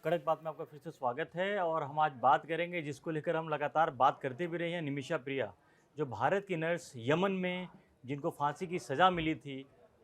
कड़क बात में आपका फिर से स्वागत है और हम आज बात करेंगे जिसको लेकर हम लगातार बात करते भी रहे हैं, निमिषा प्रिया, जो भारत की नर्स यमन में जिनको फांसी की सज़ा मिली थी।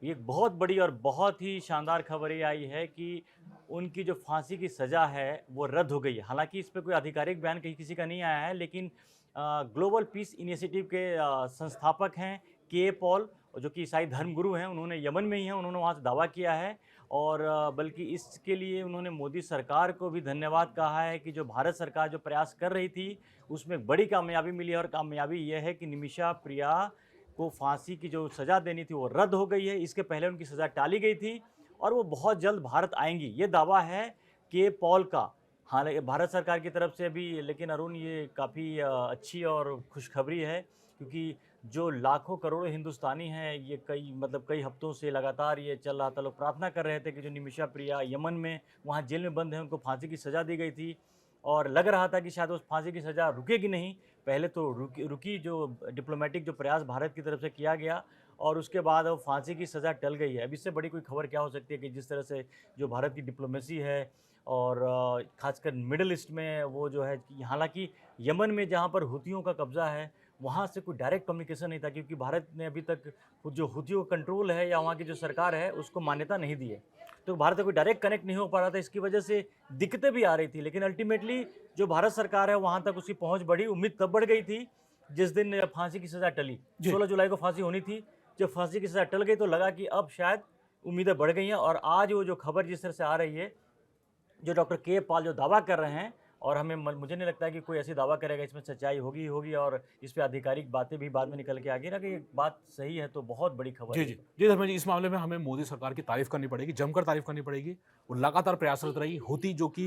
ये एक बहुत बड़ी और बहुत ही शानदार खबर ये आई है कि उनकी जो फांसी की सज़ा है वो रद्द हो गई है। हालांकि इस पर कोई आधिकारिक बयान कहीं किसी का नहीं आया है, लेकिन ग्लोबल पीस इनिशिएटिव के संस्थापक हैं के पॉल, जो कि ईसाई धर्मगुरु हैं, उन्होंने यमन में ही हैं, उन्होंने वहाँ से दावा किया है और बल्कि इसके लिए उन्होंने मोदी सरकार को भी धन्यवाद कहा है कि जो भारत सरकार जो प्रयास कर रही थी उसमें बड़ी कामयाबी मिली है। और कामयाबी यह है कि निमिषा प्रिया को फांसी की जो सज़ा देनी थी वो रद्द हो गई है। इसके पहले उनकी सज़ा टाली गई थी और वो बहुत जल्द भारत आएंगी, ये दावा है के पॉल का। हालांकि भारत सरकार की तरफ से भी, लेकिन अरुण ये काफ़ी अच्छी और खुशखबरी है, क्योंकि जो लाखों करोड़ों हिंदुस्तानी हैं, ये कई हफ्तों से लगातार ये चल रहा था, लोग प्रार्थना कर रहे थे कि जो निमिषा प्रिया यमन में वहाँ जेल में बंद हैं, उनको फांसी की सज़ा दी गई थी और लग रहा था कि शायद उस फांसी की सज़ा रुकेगी नहीं। पहले तो रुकी जो डिप्लोमेटिक जो प्रयास भारत की तरफ से किया गया और उसके बाद अब फांसी की सज़ा टल गई है। अब इससे बड़ी कोई खबर क्या हो सकती है कि जिस तरह से जो भारत की डिप्लोमेसी है और ख़ासकर मिडल ईस्ट में वो जो है, हालांकि यमन में जहाँ पर हुतियों का कब्ज़ा है वहाँ से कोई डायरेक्ट कम्युनिकेशन नहीं था, क्योंकि भारत ने अभी तक जो हुतियों का कंट्रोल है या वहाँ की जो सरकार है उसको मान्यता नहीं दी है। तो भारत से कोई डायरेक्ट कनेक्ट नहीं हो पा रहा था, इसकी वजह से दिक्कतें भी आ रही थी। लेकिन अल्टीमेटली जो भारत सरकार है वहाँ तक उसकी पहुँच बढ़ी। उम्मीद तब बढ़ गई थी जिस दिन फांसी की सज़ा टली। 16 जुलाई को फांसी होनी थी, जब फांसी की सज़ा टल गई तो लगा कि अब शायद उम्मीदें बढ़ गई हैं। और आज वो जो खबर जिस तरह से आ रही है, जो डॉक्टर के पॉल जो दावा कर रहे हैं, और मुझे नहीं लगता है कि कोई ऐसी दावा करेगा इसमें सच्चाई होगी और इस पे आधिकारिक बातें भी बाद में निकल के आएगी ना कि ये बात सही है, तो बहुत बड़ी खबर जी, है। जी। जी, धर्मेश जी, इस मामले में हमें मोदी सरकार की तारीफ़ करनी पड़ेगी, जमकर तारीफ़ करनी पड़ेगी। वो लगातार प्रयासरत रही। हूती जो कि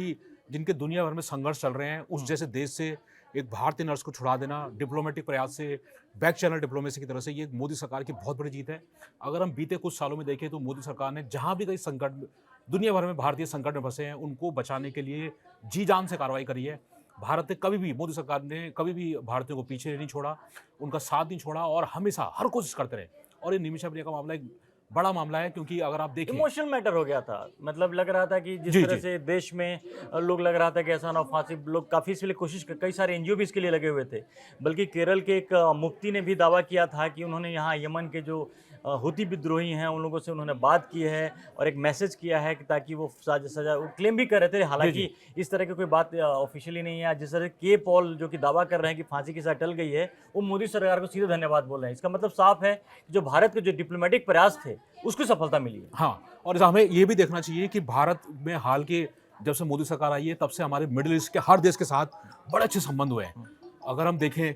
जिनके दुनिया भर में संघर्ष चल रहे हैं, उस जैसे देश से एक भारतीय नर्स को छुड़ा देना, डिप्लोमेटिक प्रयास से, बैक चैनल डिप्लोमेसी की तरह से, ये मोदी सरकार की बहुत बड़ी जीत है। अगर हम बीते कुछ सालों में देखें तो मोदी सरकार ने जहाँ भी कई संकट, दुनिया भर में भारतीय संकट में फँसे हैं, उनको बचाने के लिए जी-जान से कार्रवाई करी है। भारत ने कभी भी, मोदी सरकार ने कभी भी भारतीयों को पीछे नहीं छोड़ा, उनका साथ नहीं छोड़ा और हमेशा हर कोशिश करते रहे। और ये निमिषा प्रिया का मामला एक बड़ा मामला है, क्योंकि अगर आप देखें, इमोशनल मैटर हो गया था। मतलब लग रहा था कि जिस जी, तरह जी। से देश में लोग, लग रहा था कि ऐसा ना हो, फांसी, लोग काफ़ी इसके लिए कई सारे एनजीओ भी इसके लिए लगे हुए थे। बल्कि केरल के एक मुफ्ती ने भी दावा किया था कि उन्होंने यहाँ यमन के जो हुती विद्रोही हैं उन लोगों से उन्होंने बात की है और एक मैसेज किया है कि ताकि वो सजा वो क्लेम भी कर रहे थे। जी, जी। हालांकि इस तरह की कोई बात ऑफिशियली नहीं है। जिस तरह के पॉल जो कि दावा कर रहे हैं कि फांसी की सजा टल गई है, वो मोदी सरकार को सीधे धन्यवाद बोल रहे हैं। इसका मतलब साफ है कि जो भारत के जो डिप्लोमेटिक प्रयास थे उसकी सफलता मिली है। हाँ, और हमें ये भी देखना चाहिए कि भारत में हाल के, जब से मोदी सरकार आई है, तब से हमारे मिडल ईस्ट के हर देश के साथ बड़े अच्छे संबंध हुए हैं। अगर हम देखें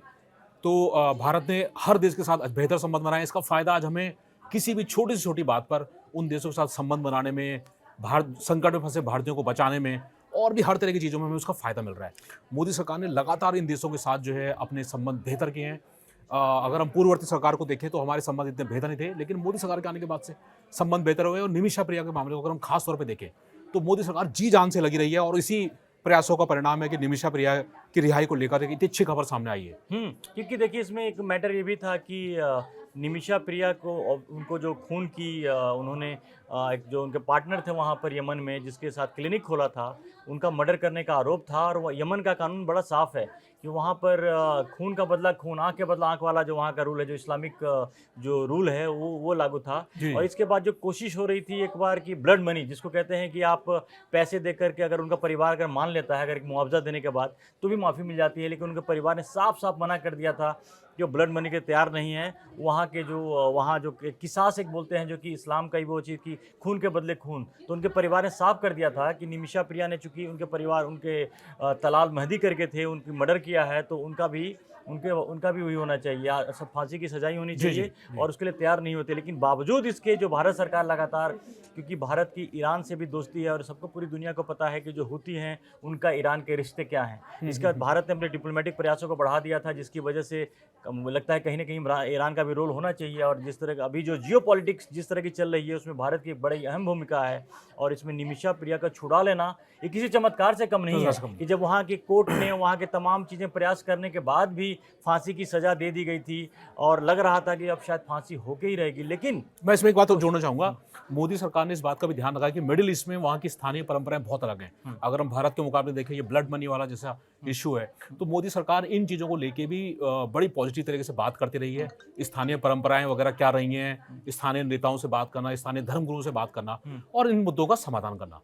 तो भारत ने हर देश के साथ बेहतर संबंध बनाए। इसका फ़ायदा आज हमें किसी भी छोटी से छोटी बात पर उन देशों के साथ संबंध बनाने में, भारत संकट में फंसे भारतीयों को बचाने में और भी हर तरह की चीज़ों में हमें उसका फ़ायदा मिल रहा है। मोदी सरकार ने लगातार इन देशों के साथ जो है अपने संबंध बेहतर किए हैं। अगर हम पूर्ववर्ती सरकार को देखें तो हमारे संबंध इतने बेहतर नहीं थे, लेकिन मोदी सरकार के आने के बाद से संबंध बेहतर हुए। और निमिषा प्रिया के मामले को अगर हम खास तौर पे देखें तो मोदी सरकार जी जान से लगी रही है और इसी प्रयासों का परिणाम है कि निमिषा प्रिया की रिहाई को लेकर एक इतनी अच्छी खबर सामने आई है। क्योंकि देखिए इसमें एक मैटर ये भी था कि निमिषा प्रिया को उनको जो खून की उन्होंने एक जो उनके पार्टनर थे वहाँ पर यमन में, जिसके साथ क्लिनिक खोला था, उनका मर्डर करने का आरोप था। और यमन का कानून बड़ा साफ है कि वहाँ पर खून का बदला खून, आँख के बदला आँख वाला जो वहाँ का रूल है, जो इस्लामिक जो रूल है वो लागू था। जी। और इसके बाद जो कोशिश हो रही थी एक बार की ब्लड मनी, जिसको कहते हैं कि आप पैसे दे करके अगर उनका परिवार अगर मान लेता है, अगर एक मुआवजा देने के बाद, तो भी माफ़ी मिल जाती है। लेकिन उनके परिवार ने साफ साफ मना कर दिया था जो ब्लड मनी के तैयार नहीं है। वहाँ के जो वहाँ जो किसास एक बोलते हैं, जो कि इस्लाम का ही वो चीज़ की खून के बदले खून, तो उनके परिवार ने साफ कर दिया था कि निमिषा प्रिया ने, चूँकि उनके परिवार उनके तलाल मेहदी करके थे, उनकी मर्डर किया है, तो उनका भी वही होना चाहिए, सब फांसी की सजा ही होनी जी, जी, चाहिए। जी। और उसके लिए तैयार नहीं होते। लेकिन बावजूद इसके जो भारत सरकार लगातार, क्योंकि भारत की ईरान से भी दोस्ती है और सबको पूरी दुनिया को पता है कि जो हुती हैं उनका ईरान के रिश्ते क्या हैं। इसके बाद भारत ने अपने डिप्लोमेटिक प्रयासों को बढ़ा दिया था, जिसकी वजह से लगता है कहीं ना कहीं ईरान का भी रोल होना चाहिए। और जिस तरह का अभी जो जियोपॉलिटिक्स जिस तरह की चल रही है, उसमें भारत की बड़ी अहम भूमिका है। और इसमें निमिषा प्रिया का छुड़ा लेना ये किसी चमत्कार से कम नहीं है कि जब वहाँ की कोर्ट ने वहाँ के तमाम चीज़ें प्रयास करने के बाद भी फांसी की सज़ा दे दी गई थी और लग रहा था कि अब शायद फांसी होके ही रहेगी, लेकिन मैं इसमें एक बात और जोड़ना चाहूंगा। मोदी सरकार ने इस बात का भी ध्यान रखा कि मिडिल ईस्ट में वहाँ की स्थानीय परंपराएं बहुत अलग हैं। अगर हम भारत के मुकाबले देखें, ये ब्लड मनी वाला जैसा इशू है, तो मोदी सरकार इन चीज़ों को लेके भी बड़ी पॉजिटिव तरीके से बात करती रही है। स्थानीय परंपराएं वगैरह क्या रही हैं, स्थानीय नेताओं से बात करना, स्थानीय धर्मगुरुओं से बात करना और इन मुद्दों का समाधान करना।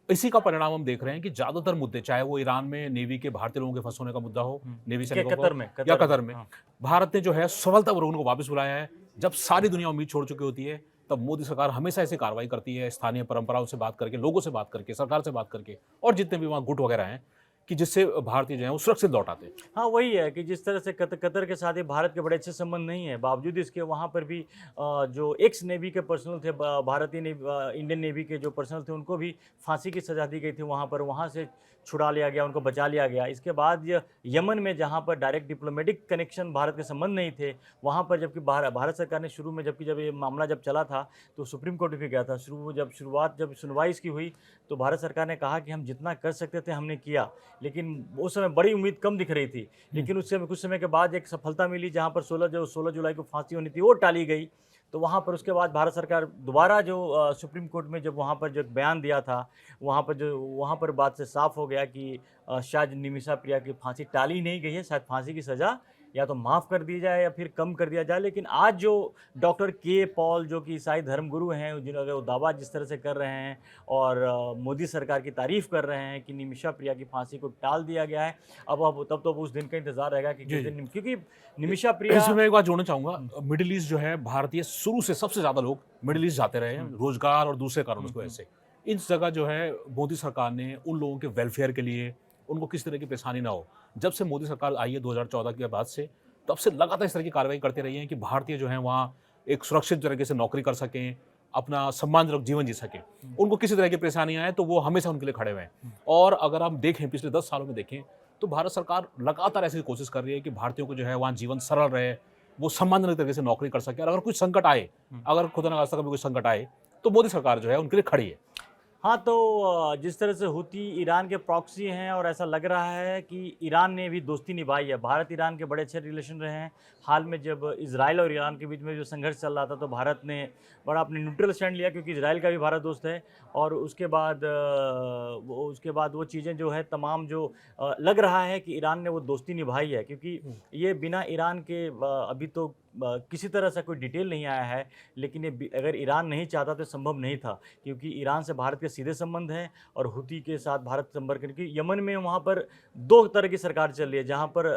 इसी का परिणाम हम देख रहे हैं कि ज्यादातर मुद्दे, चाहे वो ईरान में नेवी के भारतीय लोगों के फंसे होने का मुद्दा हो, नेवी सैनिकों कतर में, या कतर में, भारत ने जो है सफलतापूर्वक उनको वापस बुलाया है। जब सारी दुनिया उम्मीद छोड़ चुकी होती है, तब मोदी सरकार हमेशा ऐसी कार्रवाई करती है, स्थानीय परंपराओं से बात करके, लोगों से बात करके, सरकार से बात करके, और जितने भी वहाँ गुट वगैरह हैं, कि जिससे भारतीय जो है वो सुरक्षित लौट आते हैं। हाँ, वही है कि जिस तरह से कतर के साथ ही भारत के बड़े अच्छे संबंध नहीं है, बावजूद इसके वहाँ पर भी जो एक्स नेवी के पर्सनल थे, भारतीय नेवी, इंडियन नेवी के जो पर्सनल थे, उनको भी फांसी की सज़ा दी गई थी वहाँ पर, वहाँ से छुड़ा लिया गया, उनको बचा लिया गया। इसके बाद यमन में, जहाँ पर डायरेक्ट डिप्लोमेटिक कनेक्शन भारत के संबंध नहीं थे, वहाँ पर जबकि भारत सरकार ने शुरू में, जब ये मामला जब चला था तो सुप्रीम कोर्ट भी गया था। जब सुनवाई इसकी हुई तो भारत सरकार ने कहा कि हम जितना कर सकते थे हमने किया, लेकिन उस समय बड़ी उम्मीद कम दिख रही थी। लेकिन उससे कुछ समय के बाद एक सफलता मिली, जहाँ पर 16 जुलाई को फांसी होनी थी वो टाली गई। तो वहाँ पर उसके बाद भारत सरकार दोबारा जो सुप्रीम कोर्ट में जब वहाँ पर जो बयान दिया था, वहाँ पर बात से साफ हो गया कि शायद निमिषा प्रिया की फांसी टाली नहीं गई है, शायद फांसी की सज़ा या तो माफ़ कर दी जाए या फिर कम कर दिया जाए। लेकिन आज जो डॉक्टर के पॉल, जो कि ईसाई धर्मगुरु हैं, जिन्होंने वो दावा जिस तरह से कर रहे हैं और मोदी सरकार की तारीफ़ कर रहे हैं कि निमिषा प्रिया की फांसी को टाल दिया गया है, अब तब तो उस दिन का इंतज़ार रहेगा कि किस दिन, क्योंकि निमिषा प्रिया। इसमें मैं एक बात जोड़ना चाहूंगा। मिडिल ईस्ट जो है, भारतीय शुरू से सबसे ज्यादा लोग मिडिल ईस्ट जाते रहे हैं, रोजगार और दूसरे कारणों की वजह से। इस जगह जो है मोदी सरकार ने उन लोगों के वेलफेयर के लिए, उनको किसी तरह की परेशानी ना हो, जब से मोदी सरकार आई है 2014 के बाद से, तब से लगातार इस तरह की कार्रवाई करते रही है कि भारतीय जो है वहाँ एक सुरक्षित तरीके से नौकरी कर सकें, अपना सम्मानजनक जीवन जी सकें। उनको किसी तरह की परेशानी आए तो वो हमेशा उनके लिए खड़े हुए हैं। और अगर हम देखें, पिछले 10 सालों में देखें, तो भारत सरकार लगातार ऐसी कोशिश कर रही है कि भारतीयों को जो है वहाँ जीवन सरल रहे, वो सम्मानजनक तरीके से नौकरी कर सके। और अगर कुछ संकट आए, अगर खुदा न खास्ता कभी कोई संकट आए, तो मोदी सरकार जो है उनके लिए खड़ी है। हाँ, तो जिस तरह से हूती ईरान के प्रॉक्सी हैं और ऐसा लग रहा है कि ईरान ने भी दोस्ती निभाई है। भारत ईरान के बड़े अच्छे रिलेशन रहे हैं। हाल में जब इजराइल और ईरान के बीच में जो संघर्ष चल रहा था, तो भारत ने बड़ा अपने न्यूट्रल स्टैंड लिया, क्योंकि इजराइल का भी भारत दोस्त है। और उसके बाद वो चीज़ें जो है तमाम, जो लग रहा है कि ईरान ने वो दोस्ती निभाई है, क्योंकि ये बिना ईरान के अभी तो किसी तरह से कोई डिटेल नहीं आया है, लेकिन ये अगर ईरान नहीं चाहता तो संभव नहीं था, क्योंकि ईरान से भारत के सीधे संबंध हैं और हूती के साथ भारत संपर्क, क्योंकि यमन में वहाँ पर 2 तरह की सरकार चल रही है, जहाँ पर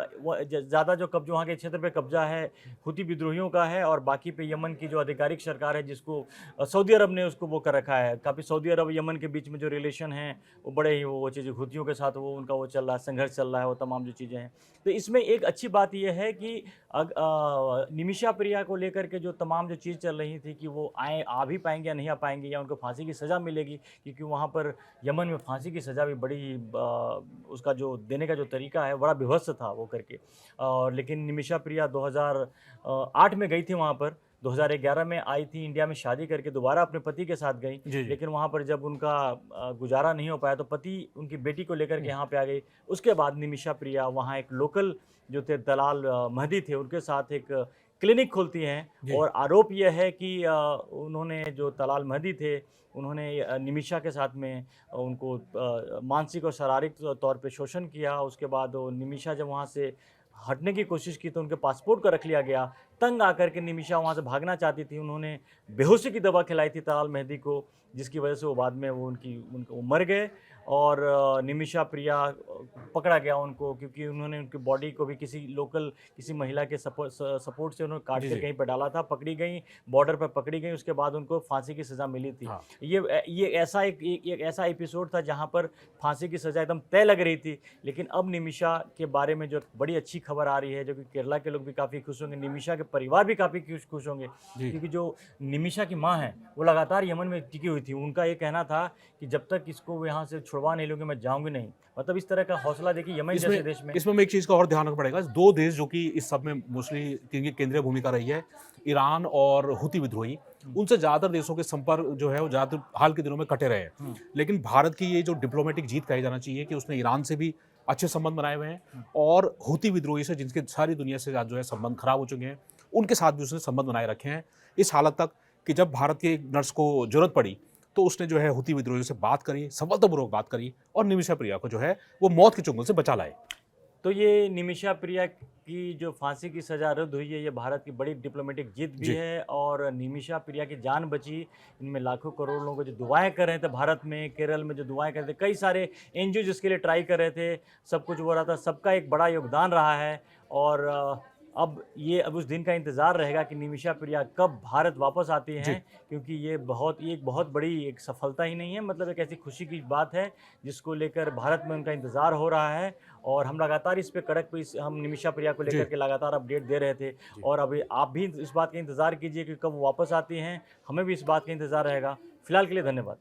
ज़्यादा जो कब्जा, वहाँ के क्षेत्र पे कब्जा है हूती विद्रोहियों का है, और बाकी पे यमन की जो आधिकारिक सरकार है, जिसको सऊदी अरब ने उसको वो कर रखा है। काफ़ी सऊदी अरब यमन के बीच में जो रिलेशन हैं वो बड़े ही वो चीज़ें हूतियों के साथ वो उनका वो चल रहा है, संघर्ष चल रहा है, वो तमाम जो चीज़ें हैं। तो इसमें एक अच्छी बात यह है कि निमिषा प्रिया को लेकर के जो तमाम जो चीज़ चल रही थी कि वो आ भी पाएंगे या नहीं आ पाएंगे, या उनको फांसी की सज़ा मिलेगी, क्योंकि वहाँ पर यमन में फांसी की सज़ा भी बड़ी उसका जो देने का जो तरीका है बड़ा विभत्स था वो करके। और लेकिन निमिषा प्रिया 2008 में गई थी वहाँ पर, 2011 में आई थी इंडिया में शादी करके, दोबारा अपने पति के साथ गई। लेकिन वहाँ पर जब उनका गुजारा नहीं हो पाया तो पति उनकी बेटी को लेकर के यहाँ पे आ गई। उसके बाद निमिषा प्रिया वहाँ एक लोकल जो थे दलाल महदी थे, उनके साथ एक क्लिनिक खोलती हैं, और आरोप यह है कि उन्होंने, जो दलाल महदी थे, उन्होंने निमिषा के साथ में उनको मानसिक और शारीरिक तौर पे शोषण किया। उसके बाद निमिषा जब वहाँ से हटने की कोशिश की तो उनके पासपोर्ट को रख लिया गया। तंग आकर के निमिषा वहाँ से भागना चाहती थी, उन्होंने बेहोशी की दवा खिलाई थी दलाल महदी को, जिसकी वजह से वो बाद में वो मर गए। और निमिषा प्रिया पकड़ा गया उनको, क्योंकि उन्होंने उनकी बॉडी को भी किसी महिला के सपोर्ट से उन्होंने काट के कहीं पर डाला था। पकड़ी गई, बॉर्डर पर पकड़ी गई, उसके बाद उनको फांसी की सज़ा मिली थी। ये ऐसा एक ऐसा एपिसोड था जहाँ पर फांसी की सज़ा एकदम तय लग रही थी। लेकिन अब निमिषा के बारे में जो बड़ी अच्छी खबर आ रही है, जो कि केरला के लोग भी काफ़ी खुश होंगे, निमिषा के परिवार भी काफ़ी खुश होंगे, क्योंकि जो निमिषा की माँ है वो लगातार यमन में टिकी हुई थी। उनका ये कहना था कि जब तक इसको यहाँ से छुड़वा नहीं लूँगी मैं जाऊँगी नहीं। मतलब इस तरह का हौसला मसला देखिए यमन जैसे देश में। इसमें एक चीज़ का और ध्यान रखना पड़ेगा, 2 देश जो कि इस सब में मोस्टली जिनकी केंद्रीय भूमिका रही है, ईरान और हुती विद्रोही, उनसे ज़्यादातर देशों के संपर्क जो है वो ज़्यादातर हाल के दिनों में कटे रहे हैं। लेकिन भारत की ये जो डिप्लोमेटिक जीत कही जाना चाहिए कि उसने ईरान से भी अच्छे संबंध बनाए हुए हैं और हुती विद्रोही से, जिनके सारी दुनिया से जो है संबंध खराब हो चुके हैं, उनके साथ भी उसने संबंध बनाए रखे हैं। इस हालत तक कि जब भारत के एक नर्स को जरूरत पड़ी तो उसने जो है हुती विद्रोहियों से बात करी, सफलतापूर्वक बात करी और निमिषा प्रिया को जो है वो मौत के चुंगल से बचा लाए। तो ये निमिषा प्रिया की जो फांसी की सज़ा रद्द हुई है, ये भारत की बड़ी डिप्लोमेटिक जीत भी है और निमिषा प्रिया की जान बची। इनमें लाखों करोड़ लोग जो दुआएं कर रहे थे भारत में, केरल में जो दुआएं कर रहे थे, कई सारे एनजीओ जिसके लिए ट्राई कर रहे थे, सब कुछ हो रहा था, सबका एक बड़ा योगदान रहा है। और अब उस दिन का इंतज़ार रहेगा कि निमिषा प्रिया कब भारत वापस आती हैं, क्योंकि ये एक बहुत बड़ी एक सफलता ही नहीं है, मतलब एक ऐसी खुशी की बात है जिसको लेकर भारत में उनका इंतज़ार हो रहा है। और हम लगातार इस पे हम निमिषा प्रिया को लेकर के लगातार अपडेट दे रहे थे। और अभी आप भी इस बात का इंतज़ार कीजिए कि कब वो वापस आती हैं, हमें भी इस बात का इंतज़ार रहेगा। फिलहाल के लिए धन्यवाद।